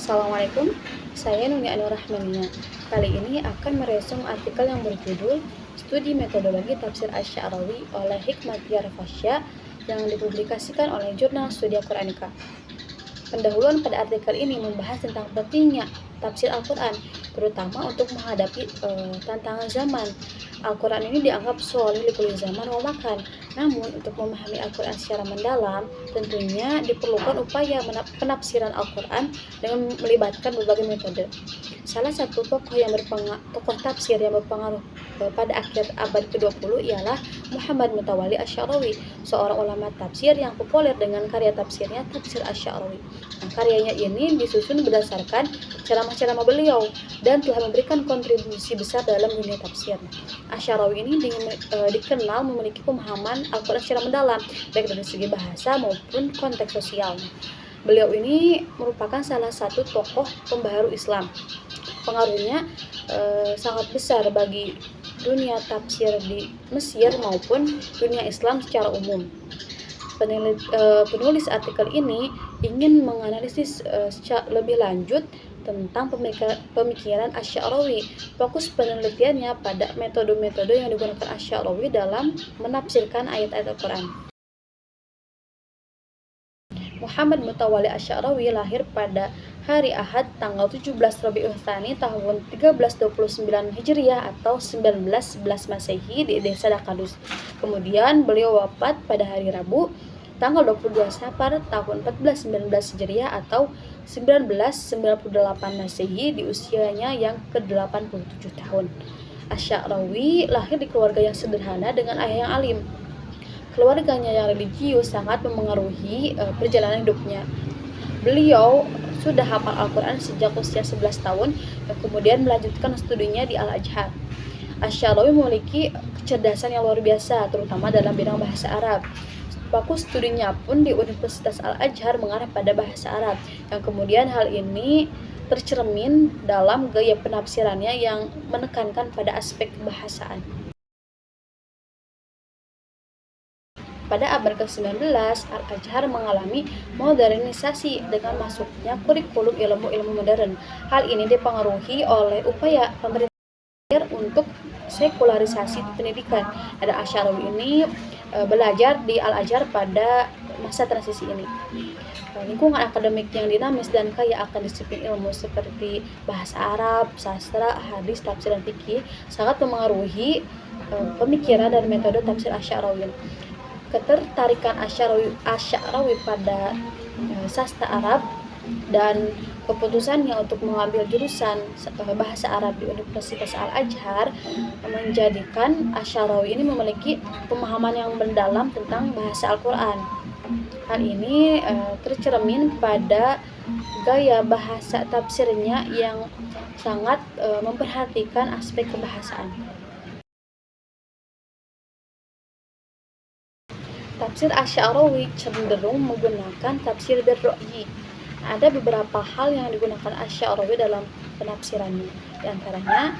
Assalamualaikum, saya Nuni Ainur Rahmania. Kali ini akan meresum artikel yang berjudul Studi Metodologi Tafsir Asy-Sya'rawi oleh Hikmatyar Fasya yang dipublikasikan oleh Jurnal Studia Quranika. Pendahuluan pada artikel ini membahas tentang pentingnya tafsir Al-Quran, terutama untuk menghadapi tantangan zaman. Al-Quran ini dianggap sholih likuli zaman wa makan. Namun, untuk memahami Al-Quran secara mendalam, tentunya diperlukan upaya penafsiran Al-Quran dengan melibatkan berbagai metode. Salah satu tokoh tafsir yang berpengaruh pada akhir abad ke-20 ialah Muhammad Mutawalli Asy-Sya'rawi, seorang ulama tafsir yang populer dengan karya tafsirnya Tafsir Asy-Sya'rawi. Nah, karyanya ini disusun berdasarkan ceramah-ceramah beliau dan telah memberikan kontribusi besar dalam dunia tafsir. Asy-Sya'rawi ini dikenal memiliki pemahaman Al-Quran secara mendalam, baik dari segi bahasa maupun konteks sosial. Beliau ini merupakan salah satu tokoh pembaharu Islam. Pengaruhnya sangat besar bagi dunia tafsir di Mesir maupun dunia Islam secara umum. Penulis artikel ini ingin menganalisis lebih lanjut tentang pemikiran Asy-Sya'rawi. Fokus penelitiannya pada metode-metode yang digunakan Asy-Sya'rawi dalam menafsirkan ayat-ayat Al-Quran. Muhammad Mutawalli Asy-Sya'rawi lahir pada hari Ahad tanggal 17 Rabiul Tsani tahun 1329 Hijriah atau 1911 Masehi di desa Dakadus. Kemudian beliau wafat pada hari Rabu tanggal 22 Safar tahun 1419 Hijriah atau 1998 Masehi di usianya yang ke-87 tahun. Asy-Sya'rawi lahir di keluarga yang sederhana dengan ayah yang alim. Keluarganya yang religius sangat memengaruhi perjalanan hidupnya. Beliau sudah hafal Al-Quran sejak usia 11 tahun dan kemudian melanjutkan studinya di Al-Azhar. Asy-Sya'rawi memiliki kecerdasan yang luar biasa, terutama dalam bidang bahasa Arab. Fokus studinya pun di Universitas Al-Azhar mengarah pada bahasa Arab, yang kemudian hal ini tercermin dalam gaya penafsirannya yang menekankan pada aspek kebahasaan. Pada abad ke-19, Al-Azhar mengalami modernisasi dengan masuknya kurikulum ilmu-ilmu modern. Hal ini dipengaruhi oleh upaya pemerintah untuk sekularisasi pendidikan. Ada Asy-Sya'rawi ini belajar di Al-Azhar pada masa transisi ini. Lingkungan akademik yang dinamis dan kaya akan disiplin ilmu seperti bahasa Arab, sastra, hadis, tafsir, dan fikih sangat memengaruhi pemikiran dan metode tafsir Asy-Sya'rawi. Ketertarikan Asy-Sya'rawi pada sastra Arab dan keputusannya untuk mengambil jurusan bahasa Arab di Universitas Al-Azhar menjadikan Asy-Sya'rawi ini memiliki pemahaman yang mendalam tentang bahasa Al-Quran. Hal ini tercermin pada gaya bahasa tafsirnya yang sangat memperhatikan aspek kebahasaan. Tafsir Asy-Sya'rawi cenderung menggunakan tafsir bil-ra'yi. Ada beberapa hal yang digunakan Asy-Sya'rawi dalam penafsirannya. Di antaranya,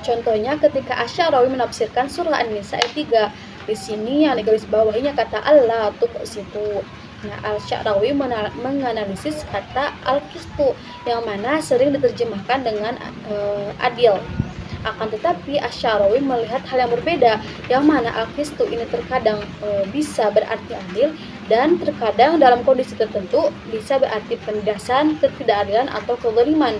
contohnya ketika Asy-Sya'rawi menafsirkan surah An-Nisa ayat 3. Di sini yang digaris bawahinya kata Allah tuqsitu. Nah, Asy-Sya'rawi menganalisis kata al-qistu yang mana sering diterjemahkan dengan adil. Akan tetapi Asy-Sya'rawi melihat hal yang berbeda, yang mana al-qistu ini terkadang bisa berarti adil dan terkadang dalam kondisi tertentu bisa berarti penindasan, ketidakadilan atau kezaliman.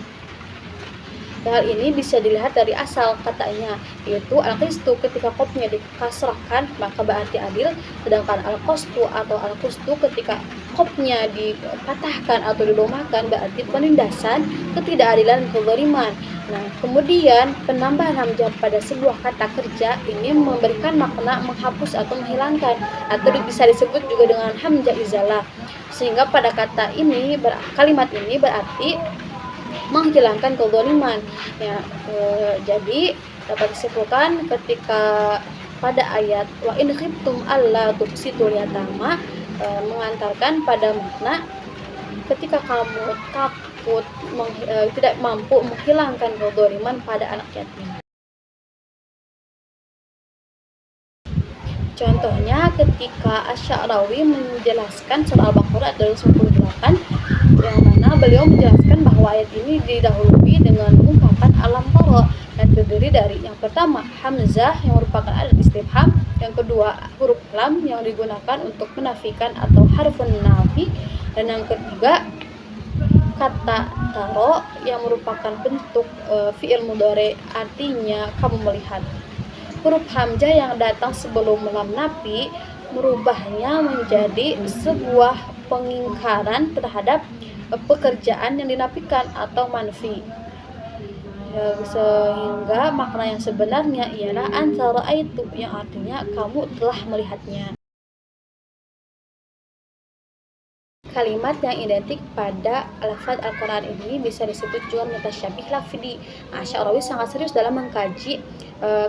Hal ini bisa dilihat dari asal katanya, yaitu al-qistu ketika qofnya dikasrahkan maka berarti adil, sedangkan al-qastu atau al-qustu ketika qofnya dipatahkan atau didomakan berarti penindasan, ketidakadilan, kezaliman. Nah, kemudian penambahan hamzah pada sebuah kata kerja ini memberikan makna menghapus atau menghilangkan, atau bisa disebut juga dengan hamzah izalah. Sehingga pada kalimat ini berarti menghilangkan kezaliman. Ya, jadi dapat disimpulkan ketika pada ayat wa in khiftum alla tuqsitul yatama mengantarkan pada makna ketika kamu takut tidak mampu menghilangkan kezaliman pada anak yatim. Contohnya ketika Asy-Sya'rawi menjelaskan surah Al-Baqarah ayat 298, yang mana beliau menjelaskan bahwa ayat ini didahului dengan ungkapan alam tara yang terdiri dari yang pertama hamzah yang merupakan adat istifham, yang kedua huruf lam yang digunakan untuk menafikan atau harfun nafi, dan yang ketiga kata taro yang merupakan bentuk fi'il mudhari artinya kamu melihat. Huruf hamzah yang datang sebelum lam nafi merubahnya menjadi sebuah pengingkaran terhadap pekerjaan yang dinafikan atau manfi. Sehingga makna yang sebenarnya ialah antara itu, yang artinya kamu telah melihatnya. Kalimat yang identik pada lafaz Al-Quran ini bisa disebut juga mutasyabih lafzi. Asy-Sya'rawi sangat serius dalam mengkaji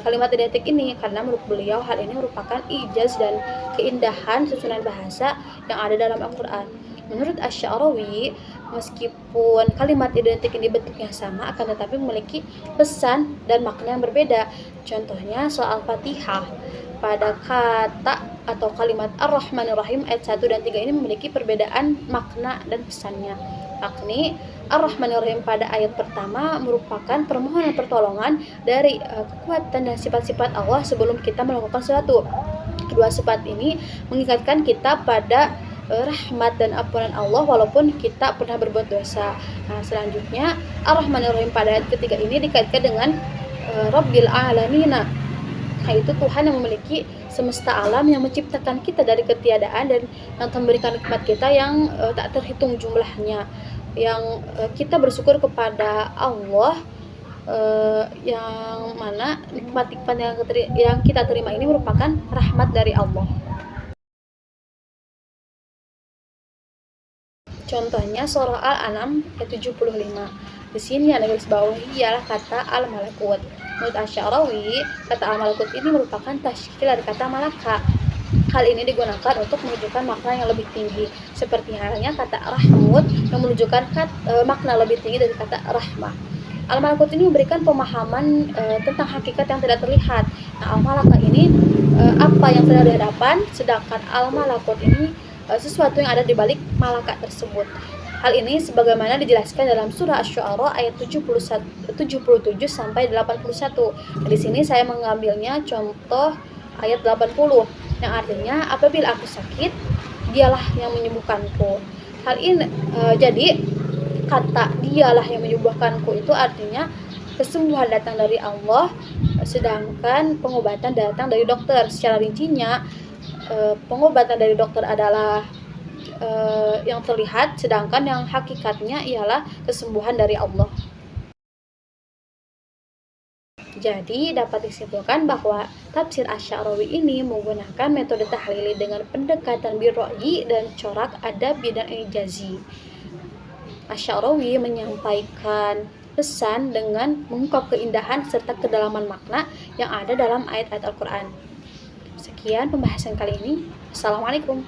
kalimat identik ini karena menurut beliau hal ini merupakan ijaz dan keindahan susunan bahasa yang ada dalam Al-Quran. Menurut Asy-Sya'rawi, meskipun kalimat identik ini bentuknya sama, akan tetapi memiliki pesan dan makna yang berbeda. Contohnya soal Fatihah. Pada kata atau kalimat Ar-Rahmanir Rahim ayat 1 dan 3 ini memiliki perbedaan makna dan pesannya. Yakni Ar-Rahmanir Rahim pada ayat pertama merupakan permohonan pertolongan dari kekuatan dan sifat-sifat Allah sebelum kita melakukan sesuatu. Kedua sifat ini mengingatkan kita pada rahmat dan ampunan Allah walaupun kita pernah berbuat dosa. Nah, selanjutnya Ar-Rahmanir Rahim pada ayat ketiga ini dikaitkan dengan Rabbil Alamina, yaitu Tuhan yang memiliki semesta alam, yang menciptakan kita dari ketiadaan dan yang memberikan nikmat kita yang tak terhitung jumlahnya, yang kita bersyukur kepada Allah, yang mana nikmat-nikmat yang kita terima ini merupakan rahmat dari Allah. Contohnya surah Al-An'am ayat 75. Di sini yang garis bawahi ialah kata al-malakut. Menurut Asy-Sya'rawi, kata al-malakut ini merupakan tashkil dari kata malaka. Hal ini digunakan untuk menunjukkan makna yang lebih tinggi, seperti halnya kata rahmut yang menunjukkan makna lebih tinggi dari kata rahmah. Al-malakut ini memberikan pemahaman tentang hakikat yang tidak terlihat. Nah, al-malaka ini apa yang sedang dihadapan, sedangkan al-malakut ini sesuatu yang ada di balik malaka tersebut. Hal ini sebagaimana dijelaskan dalam surah Asy-Syu'ara ayat 77 sampai 81. Di sini saya mengambilnya contoh ayat 80 yang artinya apabila aku sakit, dialah yang menyembuhkanku. Hal ini jadi kata dialah yang menyembuhkanku itu artinya kesembuhan datang dari Allah, sedangkan pengobatan datang dari dokter. Secara rincinya pengobatan dari dokter adalah yang terlihat, sedangkan yang hakikatnya ialah kesembuhan dari Allah. Jadi dapat disimpulkan bahwa tafsir Asy-Sya'rawi ini menggunakan metode tahlili dengan pendekatan birra'yi dan corak adabi dan ijazi. Asy-Sya'rawi menyampaikan pesan dengan mengungkap keindahan serta kedalaman makna yang ada dalam ayat-ayat Al-Quran. Sekian pembahasan kali ini. Assalamualaikum.